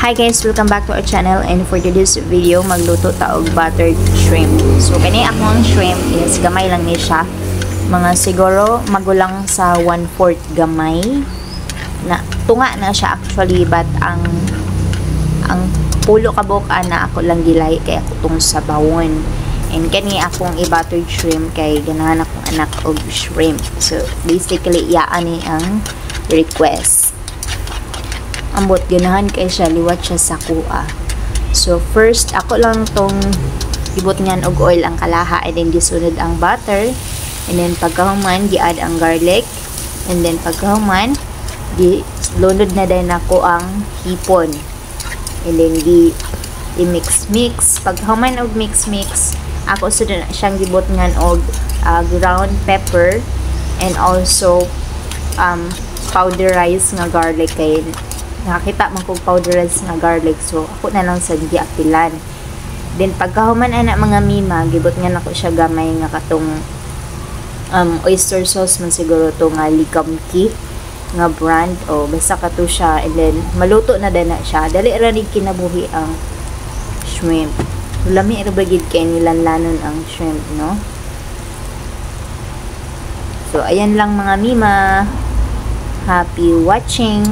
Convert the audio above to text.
Hi guys, welcome back to our channel, and for today's video magluto ta og buttered shrimp. So kani akong shrimp is gamay lang ni siya. Mga siguro magulang sa 1/4 gamay. Na tunga na siya actually, but ang pulo kabok na ako lang gilay kay ako tong sabawon. And kani akong i-buttered shrimp kay ganahan akong anak og shrimp. So basically yaan ni ang request. Ambot ganahan kay siya, liwat siya sa kuha. So first ako lang tong ibot niyan og oil ang kalaha, and then gisunod ang butter, and then pagkahuman gi-add ang garlic, and then pagkahuman lunod na din ako ang hipon, and then i-mix pagkahuman og mix ako sunod na siyang gibot ngan og ground pepper, and also powderized nga garlic. Kay nakakita man kong powderized nga garlic, so ako na lang sa giapilan. Then pagkahuman ana mga mima, gibot nga nako siya gamay nga katong oyster sauce man siguro to nga Likamki nga brand, o basta kato siya, and then maluto na din na siya. Dali ra ni kinabuhi ang shrimp. Lami ra bagid kay nilanlanon ang shrimp, no? So ayan lang mga mima. Happy watching.